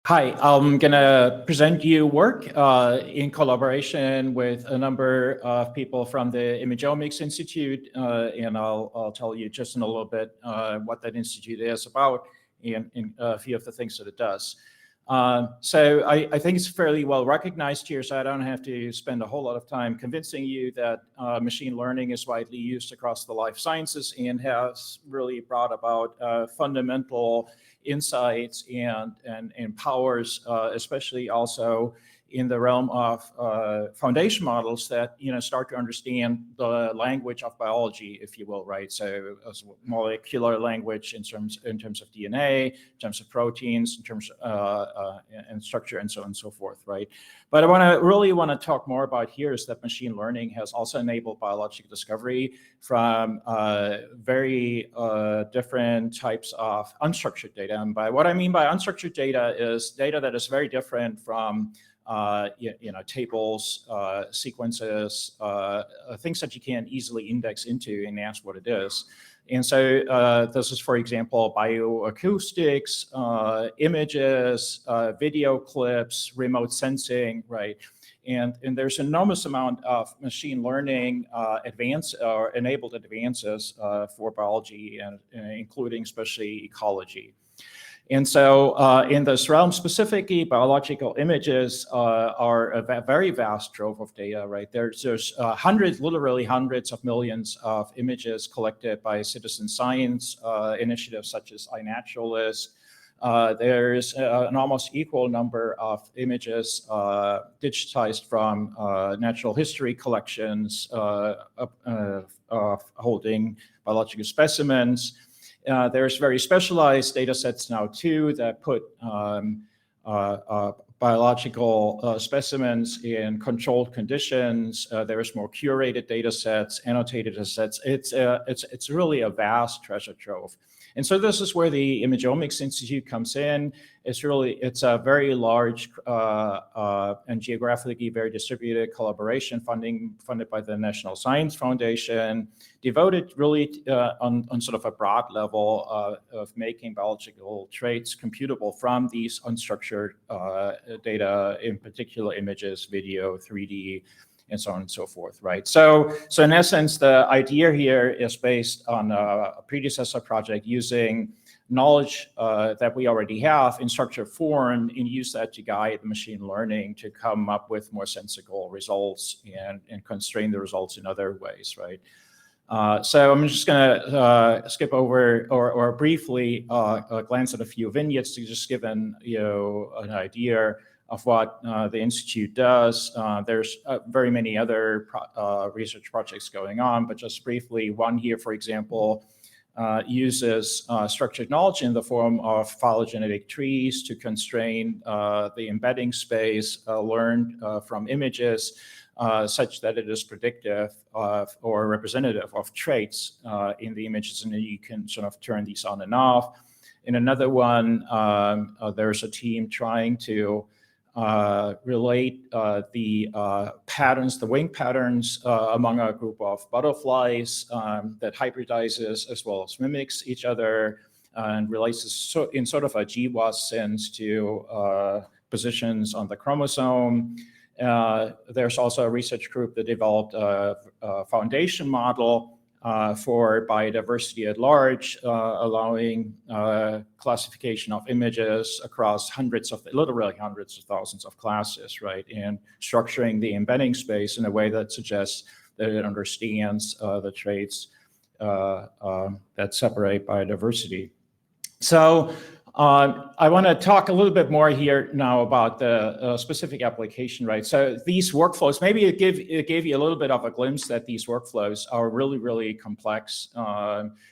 Hi, I'm going to present you work in collaboration with a number of people from the Imageomics Institute, and I'll tell you just in a little bit what that institute is about and a few of the things that it does. So I think it's fairly well recognized here, so I don't have to spend a whole lot of time convincing you that machine learning is widely used across the life sciences and has really brought about fundamental insights and empowers, especially also in the realm of foundation models that start to understand the language of biology, if you will, right? So as molecular language in terms of DNA, in terms of proteins, in terms and structure, and so on and so forth, right? But I really want to talk more about here is that machine learning has also enabled biological discovery from very different types of unstructured data. And by what I mean by unstructured data is data that is very different from tables, sequences, things that you can easily index into and ask what it is. And so this is, for example, bioacoustics, images, video clips, remote sensing, right? And there's an enormous amount of machine learning enabled advances for biology, and including especially ecology. And so in this realm specifically, biological images are a very vast trove of data, right? There's literally hundreds of millions of images collected by citizen science initiatives such as iNaturalist. There's an almost equal number of images digitized from natural history collections holding biological specimens. There's very specialized data sets now too that put biological specimens in controlled conditions. There's more curated data sets, annotated data sets. It's really a vast treasure trove. And so this is where the Imageomics Institute comes in. It's a very large and geographically very distributed collaboration funded by the National Science Foundation, devoted really on sort of a broad level of making biological traits computable from these unstructured data, in particular images, video, 3D, and so on and so forth, right? So in essence, the idea here is based on a predecessor project using knowledge that we already have in structured form and use that to guide machine learning to come up with more sensible results and constrain the results in other ways, right? So I'm just going to skip over or briefly glance at a few vignettes to just give an idea of what the Institute does. There's very many other research projects going on, but just briefly, one here, for example, uses structured knowledge in the form of phylogenetic trees to constrain the embedding space learned from images such that it is predictive of or representative of traits in the images, and then you can sort of turn these on and off. In another one, there's a team trying to relate the patterns, the wing patterns among a group of butterflies that hybridizes as well as mimics each other and relates in sort of a GWAS sense to positions on the chromosome. There's also a research group that developed a foundation model for biodiversity at large, allowing classification of images across literally hundreds of thousands of classes, right? And structuring the embedding space in a way that suggests that it understands the traits that separate biodiversity. So I want to talk a little bit more here now about the specific application, right? So these workflows, maybe it gave you a little bit of a glimpse that these workflows are really, really complex.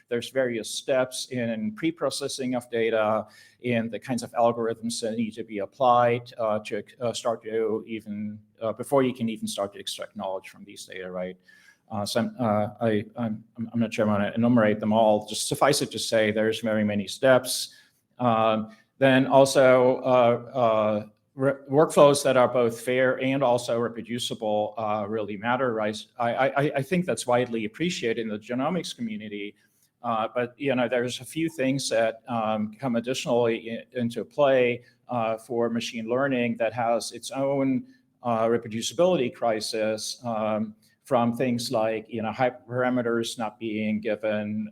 There's various steps in pre-processing of data, in the kinds of algorithms that need to be applied to start to even, before you can even start to extract knowledge from these data, right? So I'm not sure I want to enumerate them all. Just suffice it to say there's very many steps. Then also workflows that are both fair and also reproducible really matter, right? I think that's widely appreciated in the genomics community But there's a few things that come additionally into play for machine learning that has its own reproducibility crisis, from things like hyperparameters not being given,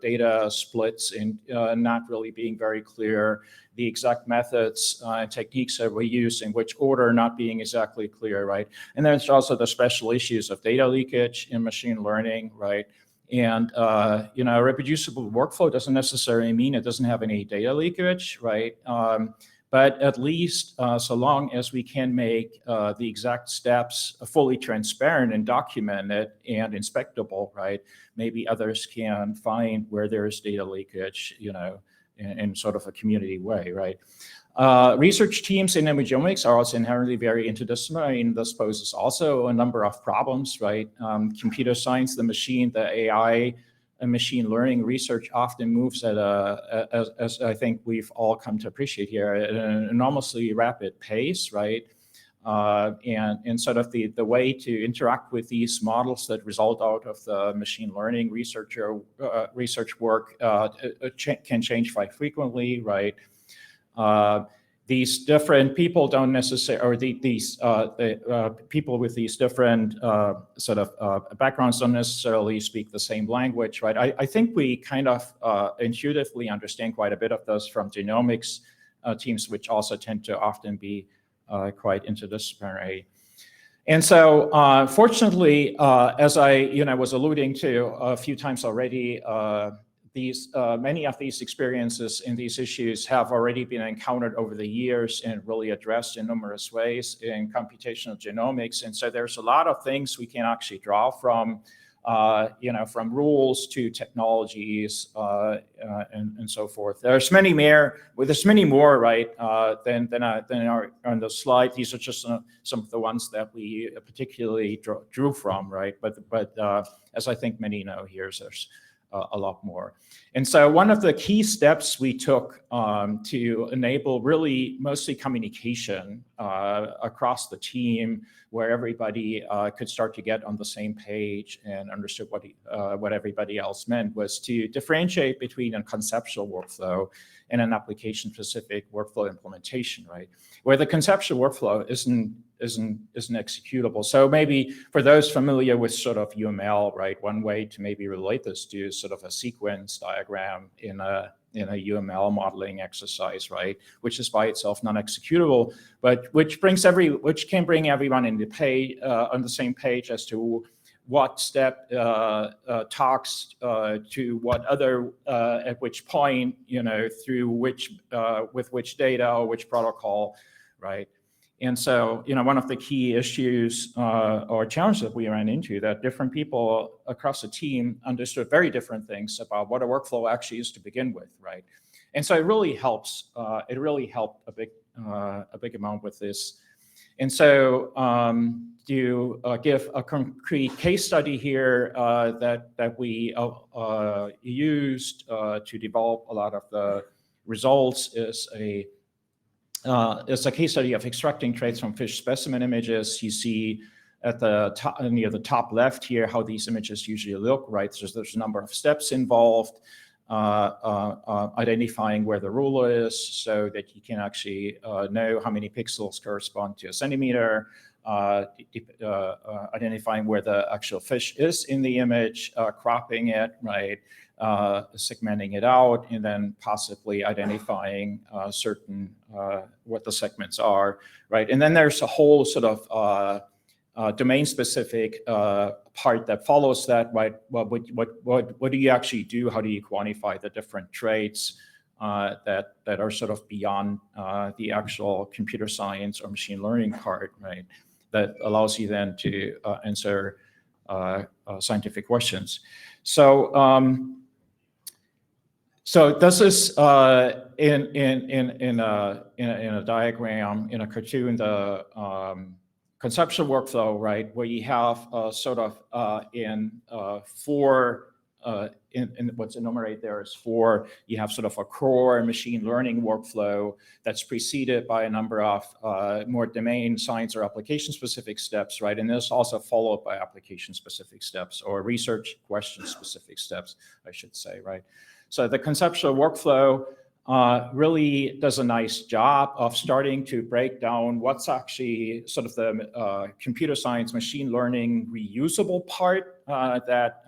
data splits and not really being very clear, the exact methods and techniques that we use in which order not being exactly clear, right? And then there's also the special issues of data leakage in machine learning, right? And a reproducible workflow doesn't necessarily mean it doesn't have any data leakage, right? But at least so long as we can make the exact steps fully transparent and documented and inspectable, right? Maybe others can find where there's data leakage, in sort of a community way, right? Research teams in imageomics are also inherently very interdisciplinary, and this poses also a number of problems, right? Computer science, the machine, the AI, and machine learning research often moves at as I think we've all come to appreciate here, at an enormously rapid pace, right? And sort of the way to interact with these models that result out of the machine learning research work can change quite frequently, right? These different people don't necessarily, or these people with these different sort of backgrounds don't necessarily speak the same language, right? I think we kind of intuitively understand quite a bit of this from genomics teams, which also tend to often be quite interdisciplinary. And so, fortunately, as I was alluding to a few times already, many of these experiences and these issues have already been encountered over the years and really addressed in numerous ways in computational genomics. And so there's a lot of things we can actually draw from, from rules to technologies and so forth. There's many more. Well, there's many more, right? Than are on the slide. These are just some of the ones that we particularly drew from, right? But as I think many know, there's a lot more. And so one of the key steps we took to enable really mostly communication across the team, where everybody could start to get on the same page and understood what everybody else meant, was to differentiate between a conceptual workflow and an application-specific workflow implementation, right? Where the conceptual workflow isn't executable. So maybe for those familiar with sort of UML, right, one way to maybe relate this to sort of a sequence diagram in a UML modeling exercise, right, which is by itself non-executable, but which can bring everyone in the page on the same page as to what step talks to what other at which point, through which with which data or which protocol, right? And so, one of the key issues or challenges that we ran into, that different people across the team understood very different things about what a workflow actually is to begin with, right? And so it really helps. It really helped a big amount with this. And so, to give a concrete case study here that we used to develop a lot of the results is a case study of extracting traits from fish specimen images. You see at the top, near the top left here, how these images usually look, right? So there's a number of steps involved, identifying where the ruler is so that you can actually know how many pixels correspond to a centimeter, identifying where the actual fish is in the image, cropping it, right? Segmenting it out, and then possibly identifying what the segments are, right? And then there's a whole sort of domain-specific part that follows that, right? Well, what do you actually do? How do you quantify the different traits that are sort of beyond the actual computer science or machine learning part, right? That allows you then to answer scientific questions. So this is in a diagram, in a cartoon, the conceptual workflow, right, where you have sort of in 4 in what's enumerated there is 4. You have sort of a core machine learning workflow that's preceded by a number of more domain science or application-specific steps, right? And this also followed by application-specific steps or research question-specific steps, I should say, right? So the conceptual workflow really does a nice job of starting to break down what's actually sort of the computer science, machine learning reusable part that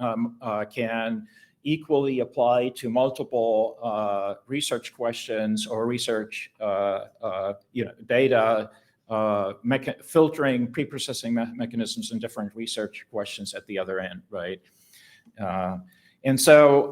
can equally apply to multiple research questions or research data, filtering, pre-processing mechanisms and different research questions at the other end, right? And so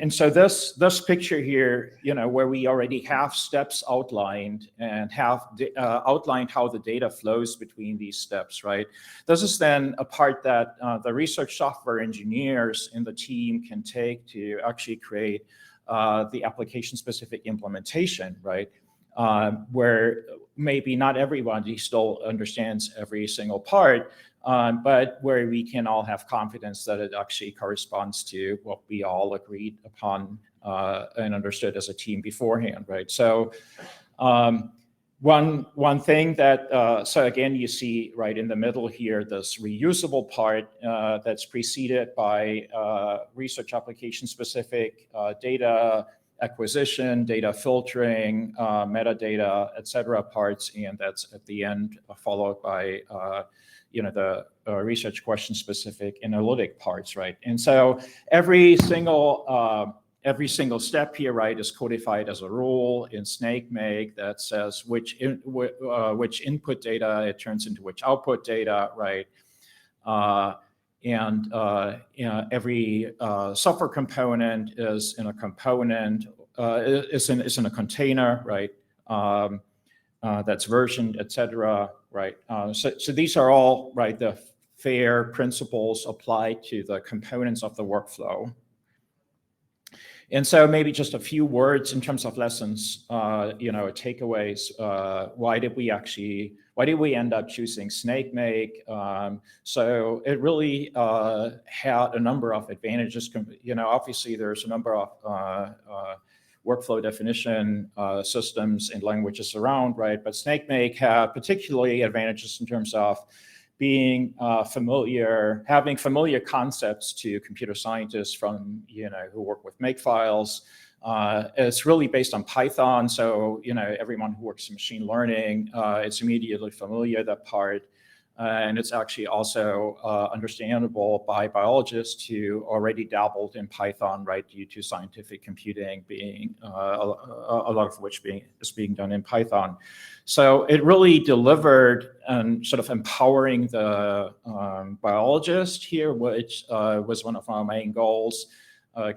so this picture here, where we already have steps outlined and have outlined how the data flows between these steps, right? This is then a part that the research software engineers in the team can take to actually create the application-specific implementation, right? Where maybe not everybody still understands every single part, but where we can all have confidence that it actually corresponds to what we all agreed upon and understood as a team beforehand, right? So one thing that, so again, you see right in the middle here, this reusable part that's preceded by research application-specific data acquisition, data filtering, metadata, et cetera, parts, and that's at the end followed by the research question-specific analytic parts, right? And so every single step here, right, is codified as a rule in SnakeMake that says which input data it turns into which output data, right? Every software component is in a component, is in a container, right? That's versioned, et cetera, right? So these are all, right, the FAIR principles applied to the components of the workflow. And so maybe just a few words in terms of lessons, takeaways. Why did we end up choosing SnakeMake? So it really had a number of advantages. Obviously there's a number of workflow definition systems and languages around, right? But SnakeMake had particularly advantages in terms of being having familiar concepts to computer scientists from, who work with makefiles. It's really based on Python. So, everyone who works in machine learning, it's immediately familiar, that part. And it's actually also understandable by biologists who already dabbled in Python, right, due to scientific computing being, a lot of which is being done in Python. So it really delivered sort of empowering the biologist here, which was one of our main goals,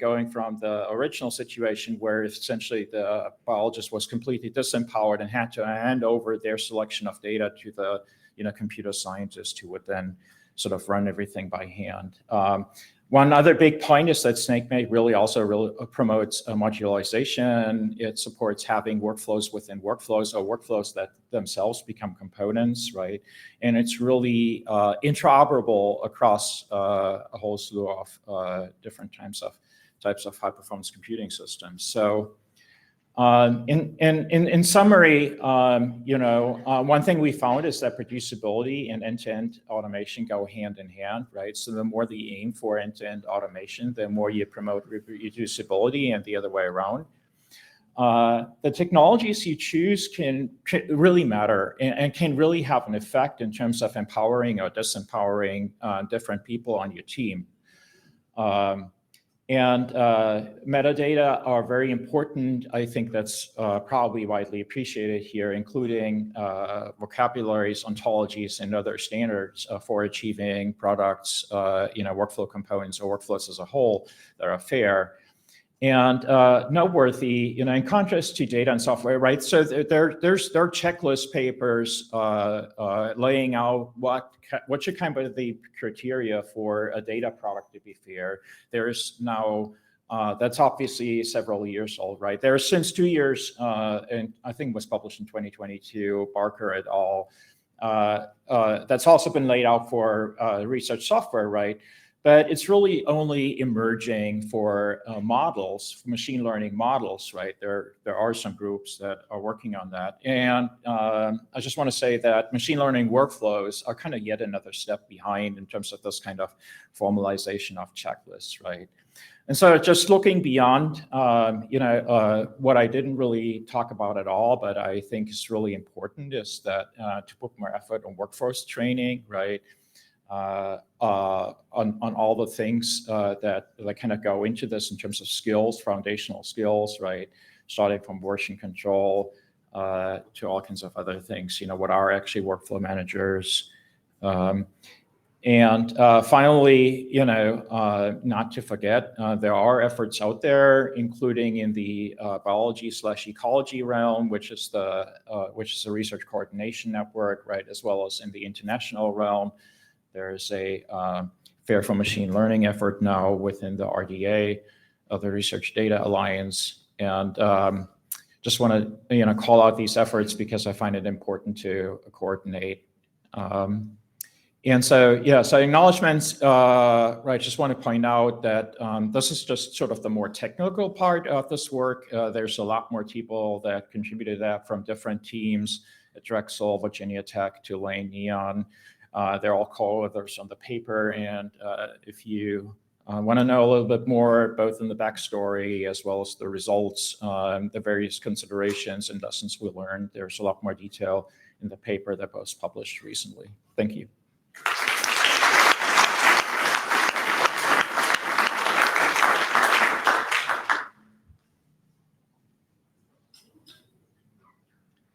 going from the original situation where essentially the biologist was completely disempowered and had to hand over their selection of data to the computer scientist who would then sort of run everything by hand. One other big point is that SnakeMake really promotes modularization. It supports having workflows within workflows or workflows that themselves become components, right? And it's really interoperable across a whole slew of different types of high-performance computing systems. So in summary, one thing we found is that producibility and end-to-end automation go hand in hand, right? So the more that you aim for end-to-end automation, the more you promote reproducibility, and the other way around. The technologies you choose can really matter and can really have an effect in terms of empowering or disempowering different people on your team. And metadata are very important. I think that's probably widely appreciated here, including vocabularies, ontologies, and other standards for achieving products, workflow components or workflows as a whole that are fair. And noteworthy, in contrast to data and software, right? So there are checklist papers laying out what should kind of be the criteria for a data product to be fair. There's now, that's obviously several years old, right? There's since 2 years, and I think it was published in 2022, Barker et al. That's also been laid out for research software, right? but it's really only emerging for models, for machine learning models, right? There are some groups that are working on that. And I just want to say that machine learning workflows are kind of yet another step behind in terms of this kind of formalization of checklists, right? And so just looking beyond, what I didn't really talk about at all, but I think is really important is that to put more effort on workforce training, right? On all the things that kind of go into this in terms of skills, foundational skills, right? Starting from version control to all kinds of other things, what are actually workflow managers. And finally, not to forget, there are efforts out there, including in the biology/ecology realm, which is a research coordination network, right, as well as in the international realm. There's a Fair for Machine Learning effort now within the RDA, the Research Data Alliance, and just want to call out these efforts because I find it important to coordinate. And so acknowledgements, right, just want to point out that this is just sort of the more technical part of this work. There's a lot more people that contributed that from different teams at Drexel, Virginia Tech, Tulane, Neon. They're all co-authors on the paper, and if you want to know a little bit more, both in the backstory as well as the results, the various considerations and lessons we learned, there's a lot more detail in the paper that was published recently. Thank you.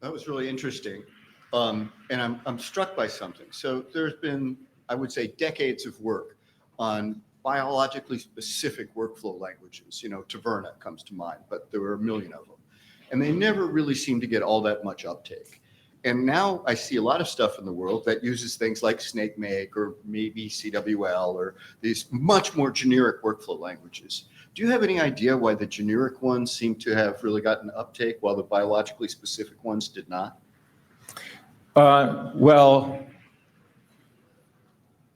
That was really interesting. And I'm struck by something. So there's been, I would say, decades of work on biologically specific workflow languages. Taverna comes to mind, but there were a million of them. And they never really seem to get all that much uptake. And now I see a lot of stuff in the world that uses things like SnakeMake or maybe CWL or these much more generic workflow languages. Do you have any idea why the generic ones seem to have really gotten uptake while the biologically specific ones did not? Well,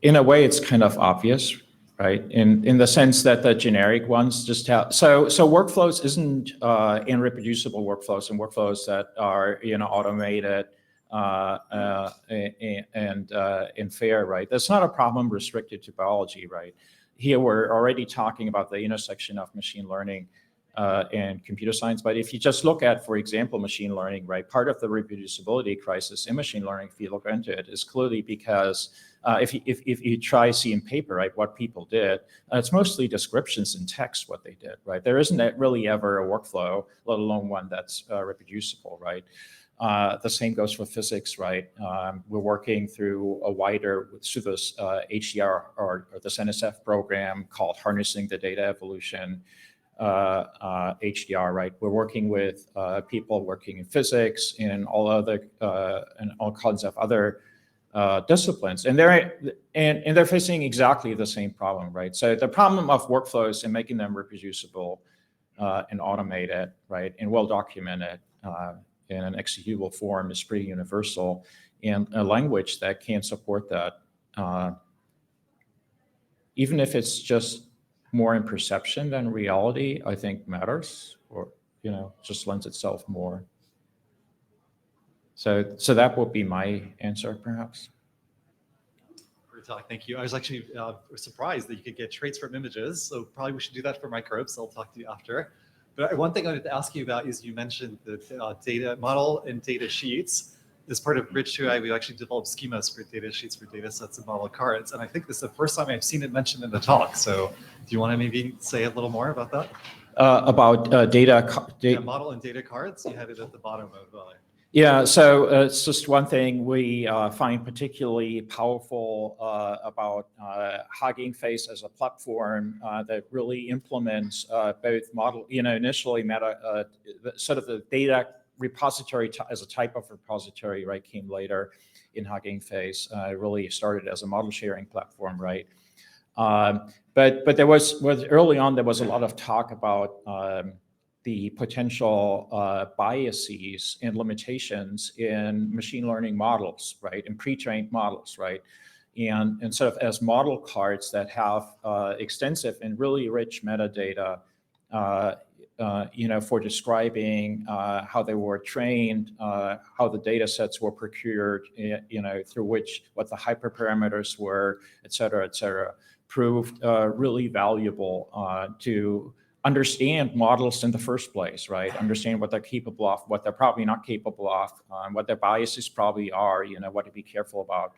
in a way, it's kind of obvious, right? In the sense that the generic ones just have, so workflows isn't in reproducible workflows and workflows that are, automated and fair, right? That's not a problem restricted to biology, right? Here, we're already talking about the intersection of machine learning and computer science. But if you just look at, for example, machine learning, right, part of the reproducibility crisis in machine learning, if you look into it, is clearly because if you try seeing paper, right, what people did, it's mostly descriptions in text, what they did, right? There isn't really ever a workflow, let alone one that's reproducible, right? The same goes for physics, right? We're working through this HDR or this NSF program called Harnessing the Data Evolution. HDR, right? We're working with people working in physics and all kinds of other disciplines, and they're facing exactly the same problem, right? So the problem of workflows and making them reproducible and automated, right, and well documented in an executable form is pretty universal, and a language that can support that, even if it's just more in perception than reality, I think matters, or just lends itself more. So that would be my answer, perhaps. Great talk, thank you. I was actually surprised that you could get traits from images, so probably we should do that for microbes. I'll talk to you after. But one thing I wanted to ask you about is you mentioned the data model and data sheets. As part of Bridge 2i, we actually developed schemas for data sheets for data sets and model cards. And I think this is the first time I've seen it mentioned in the talk. So do you want to maybe say a little more about that? About data model and data cards, you had it at the bottom of Yeah, so it's just one thing we find particularly powerful about Hugging Face as a platform that really implements both model, initially sort of the data repository as a type of repository, right, came later in Hugging Face. It really started as a model sharing platform, right? But there was early on, there was a lot of talk about the potential biases and limitations in machine learning models, right, and pre-trained models, right? and sort of as model cards that have extensive and really rich metadata, for describing how they were trained, how the data sets were procured, through what the hyperparameters were, et cetera, proved really valuable to understand models in the first place, right? Understand what they're capable of, what they're probably not capable of, what their biases probably are, what to be careful about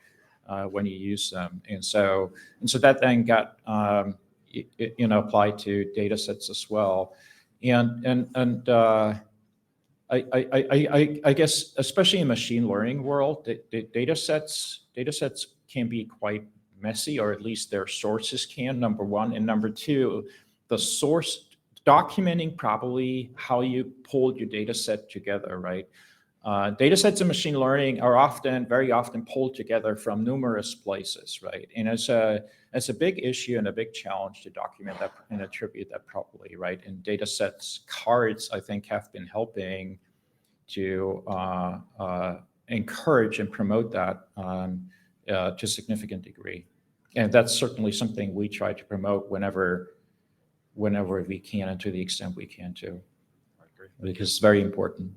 when you use them. And so that then got applied to data sets as well. And I guess especially in machine learning world, the data sets can be quite messy, or at least their sources can, number one. And number two, the source documenting probably how you pulled your data set together, right? Data sets in machine learning are very often pulled together from numerous places, right? And it's a big issue and a big challenge to document that and attribute that properly, right? And data sets cards, I think, have been helping to encourage and promote that to a significant degree. And that's certainly something we try to promote whenever we can, and to the extent we can too, because it's very important.